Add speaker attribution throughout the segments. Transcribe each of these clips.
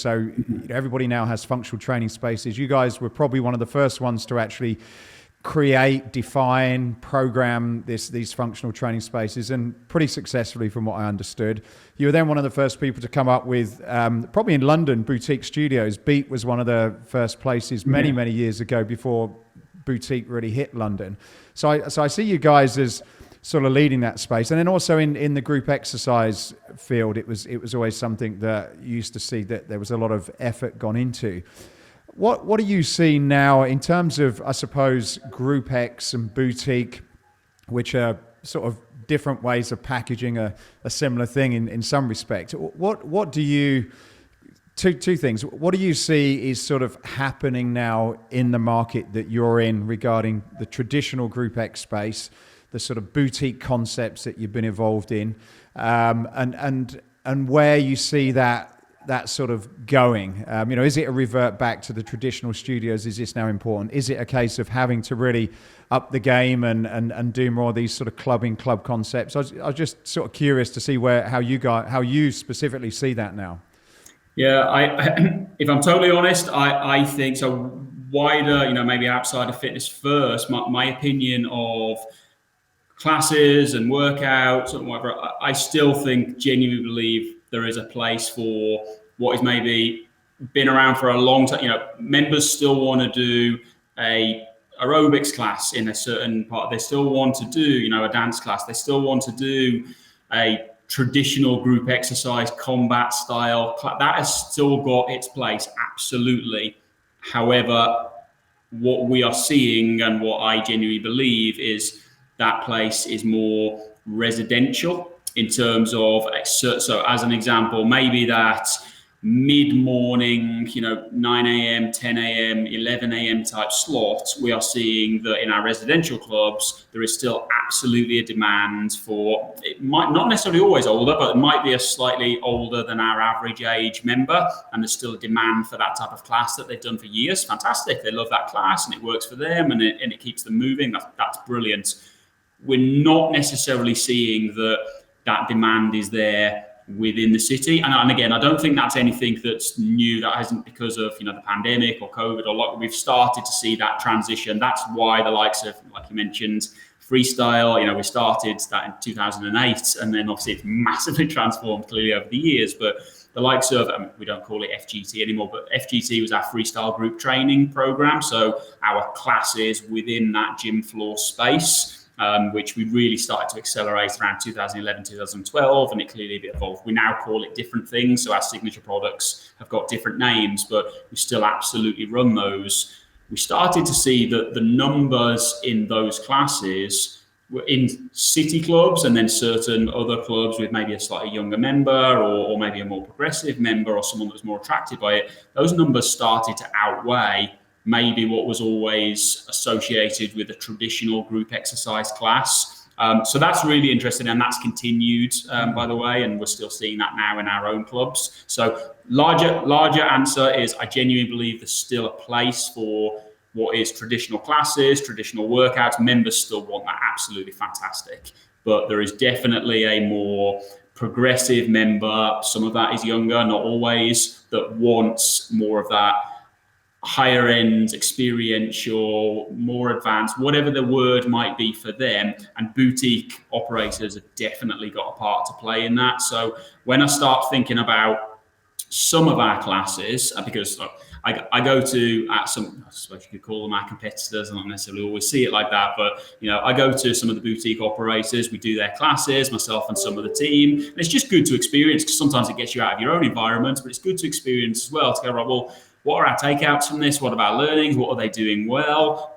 Speaker 1: So everybody now has functional training spaces. You guys were probably one of the first ones to actually create, define, program these functional training spaces, and pretty successfully from what I understood. You were then one of the first people to come up with, probably in London, boutique studios. Beat was one of the first places many years ago before boutique really hit London. So I see you guys as sort of leading that space. And then also in the group exercise field, it was always something that you used to see that there was a lot of effort gone into. What do you see now in terms of, I suppose, Group X and boutique, which are sort of different ways of packaging a similar thing in some respect? What do you, two things, what do you see is sort of happening now in the market that you're in regarding the traditional Group X space, the sort of boutique concepts that you've been involved in, and where you see that sort of going? Is it a revert back to the traditional studios? Is this now important? Is it a case of having to really up the game and do more of these sort of club concepts? I was just sort of curious to see how you specifically see that now.
Speaker 2: Yeah, if I'm totally honest, I think so. Wider, maybe outside of fitness first, my opinion of classes and workouts and whatever, I still genuinely believe there is a place for what is maybe been around for a long time. Members still want to do a aerobics class in a certain part. They still want to do, a dance class. They still want to do a traditional group exercise, combat style. That has still got its place, absolutely. However, what we are seeing and what I genuinely believe is that place is more residential in terms of, so as an example, maybe that mid-morning, 9 a.m., 10 a.m., 11 a.m. type slot, we are seeing that in our residential clubs, there is still absolutely a demand for, it might not necessarily always older, but it might be a slightly older than our average age member, and there's still a demand for that type of class that they've done for years. Fantastic. They love that class and it works for them and it keeps them moving. That's brilliant. We're not necessarily seeing that demand is there within the city. And again, I don't think that's anything that's new. That hasn't because of, the pandemic or COVID we've started to see that transition. That's why the likes of, like you mentioned, freestyle, we started that in 2008, and then obviously it's massively transformed clearly over the years. But the likes of, we don't call it FGT anymore, but FGT was our freestyle group training program. So our classes within that gym floor space, which we really started to accelerate around 2011, 2012, and it clearly evolved. We now call it different things, so our signature products have got different names, but we still absolutely run those. We started to see that the numbers in those classes were in city clubs and then certain other clubs with maybe a slightly younger member or maybe a more progressive member or someone that was more attracted by it. Those numbers started to outweigh maybe what was always associated with a traditional group exercise class. So that's really interesting, and that's continued, by the way, and we're still seeing that now in our own clubs. So larger answer is I genuinely believe there's still a place for what is traditional classes, traditional workouts. Members still want that, absolutely fantastic. But there is definitely a more progressive member, some of that is younger, not always, that wants more of that higher end, experiential, more advanced, whatever the word might be for them. And boutique operators have definitely got a part to play in that. So when I start thinking about some of our classes, because I go to some, I suppose you could call them our competitors, I don't necessarily always see it like that, but I go to some of the boutique operators, we do their classes, myself and some of the team, and it's just good to experience, because sometimes it gets you out of your own environment, but it's good to experience as well, to go, right, well, what are our takeouts from this? What are our learnings? What are they doing well?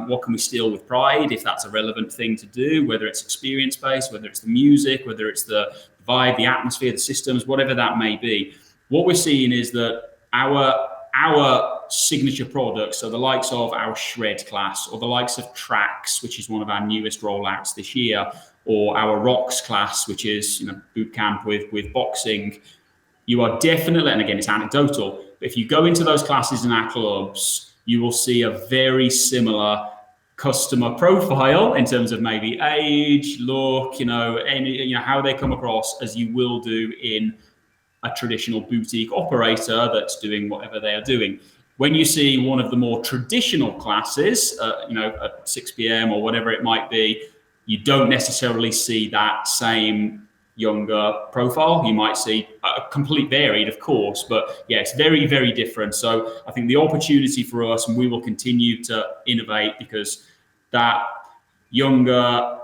Speaker 2: What can we steal with pride if that's a relevant thing to do, whether it's experience-based, whether it's the music, whether it's the vibe, the atmosphere, the systems, whatever that may be. What we're seeing is that our signature products, so the likes of our shred class or the likes of tracks, which is one of our newest rollouts this year, or our rocks class, which is boot camp with boxing, you are definitely, and again, it's anecdotal, but if you go into those classes in our clubs, you will see a very similar customer profile in terms of maybe age, look, how they come across, as you will do in a traditional boutique operator that's doing whatever they are doing. When you see one of the more traditional classes, at 6 p.m. or whatever it might be, you don't necessarily see that same younger profile. You might see a complete varied, of course, but yeah, it's very, very different. So I think the opportunity for us, and we will continue to innovate, because that younger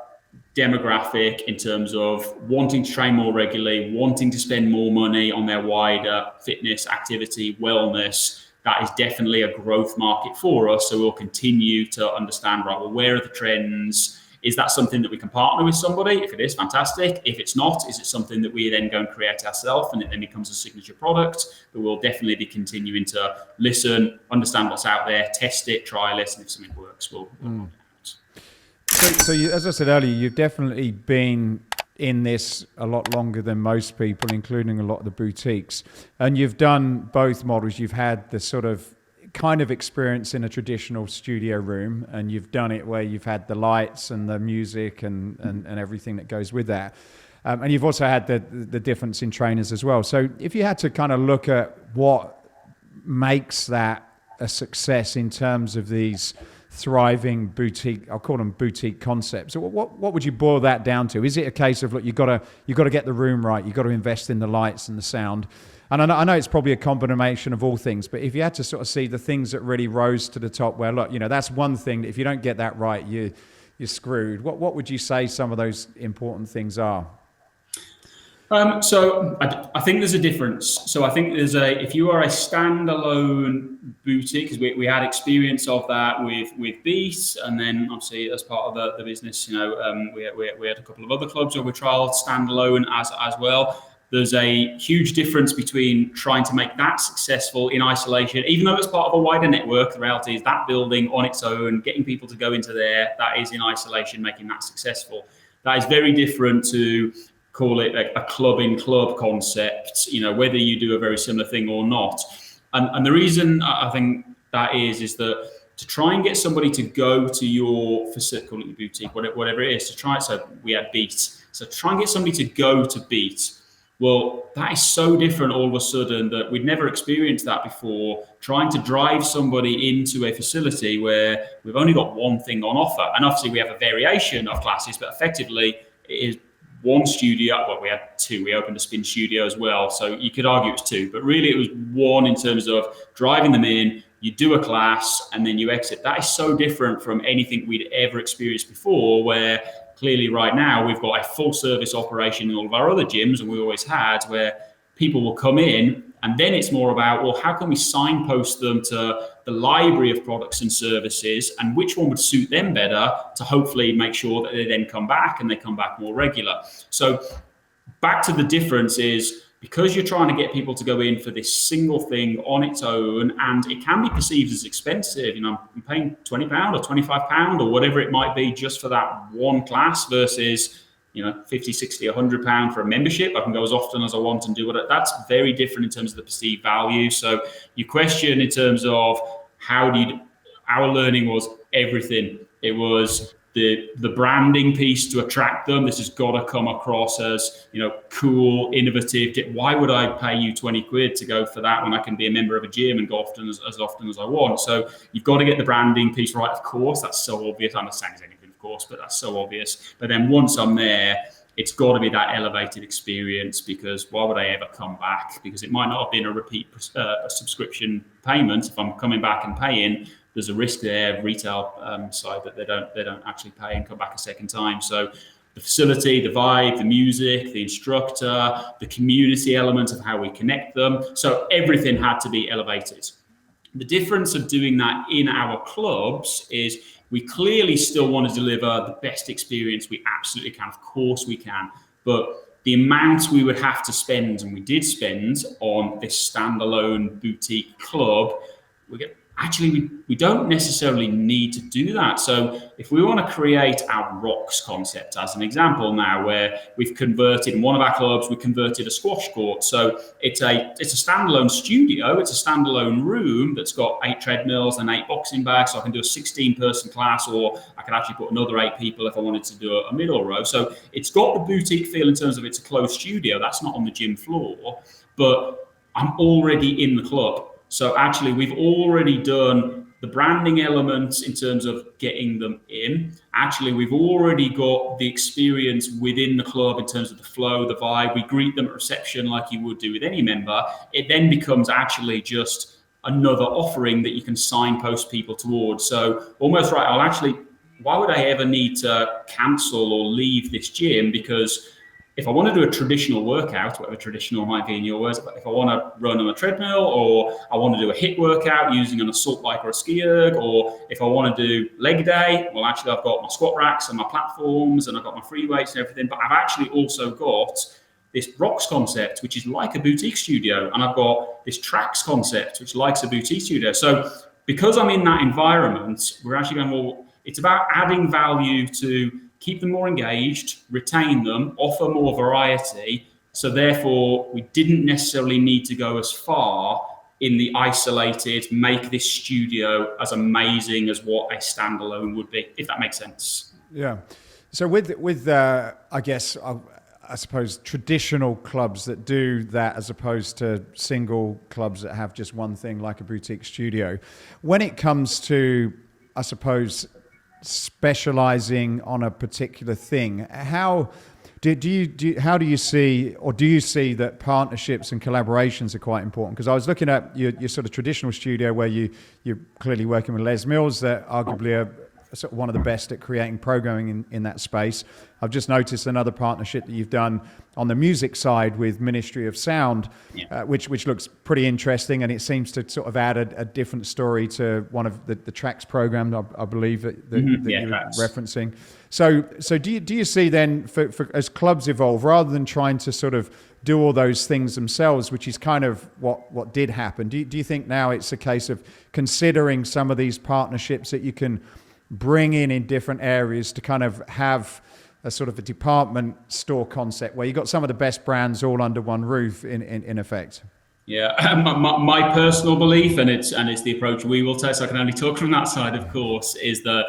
Speaker 2: demographic in terms of wanting to train more regularly, wanting to spend more money on their wider fitness, activity, wellness, that is definitely a growth market for us. So we'll continue to understand, right, well, where are the trends? Is that something that we can partner with somebody? If it is, fantastic. If it's not, is it something that we then go and create ourselves and it then becomes a signature product? But we'll definitely be continuing to listen, understand what's out there, test it, trial it, and if something works, we'll roll it out.
Speaker 1: So you, as I said earlier, you've definitely been in this a lot longer than most people, including a lot of the boutiques. And you've done both models. You've had the sort of kind of experience in a traditional studio room, and you've done it where you've had the lights and the music and everything that goes with that. And you've also had the difference in trainers as well. So if you had to kind of look at what makes that a success in terms of these thriving boutique, I'll call them boutique concepts. So what would you boil that down to? Is it a case of, look, you've got to get the room right, you've got to invest in the lights and the sound? And I know it's probably a combination of all things, but if you had to sort of see the things that really rose to the top, where, look, that's one thing that if you don't get that right, you're screwed. What would you say some of those important things are?
Speaker 2: So I think there's a difference. So I think if you are a standalone boutique, because we had experience of that with Beat, and then obviously as part of the business, we had a couple of other clubs where we trialed standalone as well. There's a huge difference between trying to make that successful in isolation, even though it's part of a wider network. The reality is that building on its own, getting people to go into there, that is in isolation, making that successful. That is very different to call it a club-in-club concept, whether you do a very similar thing or not. And the reason I think that is that to try and get somebody to go to your facility, call it your boutique, whatever it is, so we had Beat. So try and get somebody to go to Beat. Well, that is so different all of a sudden that we'd never experienced that before, trying to drive somebody into a facility where we've only got one thing on offer. And obviously we have a variation of classes, but effectively it is one studio. Well, we had two. We opened a spin studio as well. So you could argue it was two, but really it was one in terms of driving them in. You do a class and then you exit. That is so different from anything we'd ever experienced before, where clearly right now we've got a full service operation in all of our other gyms, and we always had, where people will come in and then it's more about, well, how can we signpost them to the library of products and services and which one would suit them better to hopefully make sure that they then come back and they come back more regular. So back to the difference is, because you're trying to get people to go in for this single thing on its own, and it can be perceived as expensive. I'm paying £20 or £25 or whatever it might be just for that one class versus, 50, 60, £100 for a membership. I can go as often as I want and do what that's very different in terms of the perceived value. So your question in terms of our learning was everything. It was the branding piece to attract them. This has got to come across as, cool, innovative. Why would I pay you 20 quid to go for that when I can be a member of a gym and go often as often as I want? So you've got to get the branding piece right. Of course, that's so obvious. I'm not saying it's anything, of course, but that's so obvious. But then once I'm there, it's got to be that elevated experience, because why would I ever come back? Because it might not have been a repeat subscription payment. If I'm coming back and paying, there's a risk there, retail side, that they don't actually pay and come back a second time. So the facility, the vibe, the music, the instructor, the community element of how we connect them. So everything had to be elevated. The difference of doing that in our clubs is we clearly still want to deliver the best experience we absolutely can. Of course we can. But the amount we would have to spend, and we did spend, on this standalone boutique club, we don't necessarily need to do that. So if we want to create our Rocks concept as an example now, where we've converted, in one of our clubs, we converted a squash court. So it's a standalone studio. It's a standalone room that's got 8 treadmills and 8 boxing bags. So I can do a 16-person class, or I can actually put another 8 people if I wanted to do a middle row. So it's got the boutique feel in terms of it's a closed studio. That's not on the gym floor. but I'm already in the club. So actually, we've already done the branding elements in terms of getting them in. Actually, we've already got the experience within the club in terms of the flow, the vibe. We greet them at reception like you would do with any member. It then becomes actually just another offering that you can signpost people towards. So almost right, why would I ever need to cancel or leave this gym? Because if I want to do a traditional workout, whatever traditional might be in your words, if I want to run on a treadmill, or I want to do a HIIT workout using an assault bike or a ski erg, or if I want to do leg day, well, actually I've got my squat racks and my platforms and I've got my free weights and everything, but I've actually also got this Rocks concept, which is like a boutique studio, and I've got this Tracks concept, which is like a boutique studio. So because I'm in that environment, we're actually going, well, it's about adding value to keep them more engaged, retain them, offer more variety. So therefore, we didn't necessarily need to go as far in the isolated, make this studio as amazing as what a standalone would be, if that makes sense.
Speaker 1: Yeah. So with I suppose traditional clubs that do that as opposed to single clubs that have just one thing like a boutique studio, when it comes to, I suppose, specializing on a particular thing, how do you see, or do you see that partnerships and collaborations are quite important? Because I was looking at your sort of traditional studio where you're clearly working with Les Mills, that arguably are sort of one of the best at creating programming in that space. I've just noticed another partnership that you've done on the music side with Ministry of Sound, which looks pretty interesting, and it seems to sort of add a different story to one of the Tracks program, I believe that you're referencing. So do you see then, for as clubs evolve, rather than trying to sort of do all those things themselves, which is kind of what did happen, do you think now it's a case of considering some of these partnerships that you can bring in different areas to kind of have a sort of a department store concept where you got some of the best brands all under one roof in effect?
Speaker 2: Yeah, my personal belief, and it's the approach we will take, so I can only talk from that side, of course, is that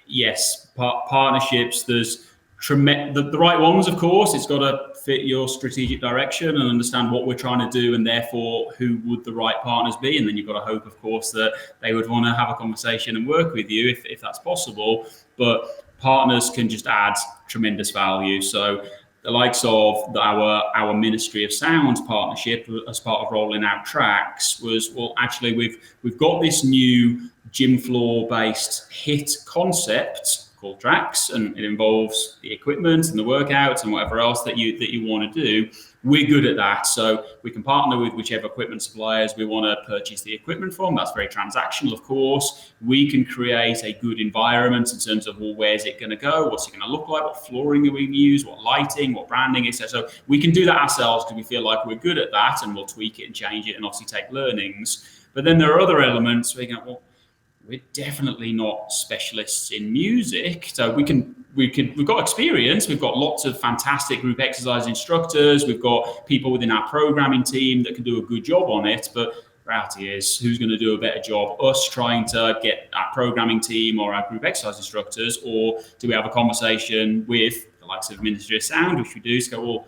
Speaker 2: yes, partnerships, there's the right ones, of course. It's got to fit your strategic direction and understand what we're trying to do, and therefore who would the right partners be. And then you've got to hope, of course, that they would want to have a conversation and work with you if that's possible. But partners can just add tremendous value. So the likes of our Ministry of Sound partnership as part of rolling out Tracks was, well, actually we've got this new gym floor based HIIT concept called Tracks, and it involves the equipment and the workouts and whatever else that you want to do. We're good at that, so we can partner with whichever equipment suppliers we want to purchase the equipment from. That's very transactional, of course. We can create a good environment in terms of, well, where's it going to go? What's it going to look like? What flooring are we going to use? What lighting? What branding, etc. So we can do that ourselves because we feel like we're good at that, and we'll tweak it and change it and obviously take learnings. But then there are other elements where you go, well, we're definitely not specialists in music, so we've got experience. We've got lots of fantastic group exercise instructors. We've got people within our programming team that can do a good job on it. But the reality is, who's going to do a better job? Us trying to get our programming team or our group exercise instructors, or do we have a conversation with the likes of Ministry of Sound, which we do? So, well,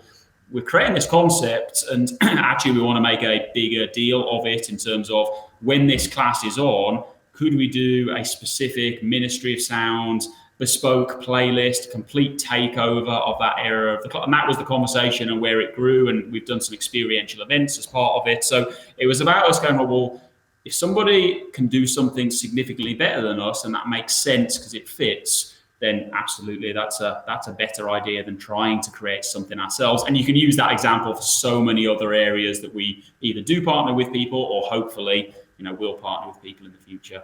Speaker 2: we're creating this concept, and actually we want to make a bigger deal of it in terms of when this class is on. Could we do a specific Ministry of Sound bespoke playlist, complete takeover of that era of the club? And that was the conversation and where it grew. And we've done some experiential events as part of it. So it was about us going, well, if somebody can do something significantly better than us, and that makes sense because it fits, then absolutely that's a better idea than trying to create something ourselves. And you can use that example for so many other areas that we either do partner with people, or hopefully, we'll partner with people in the future.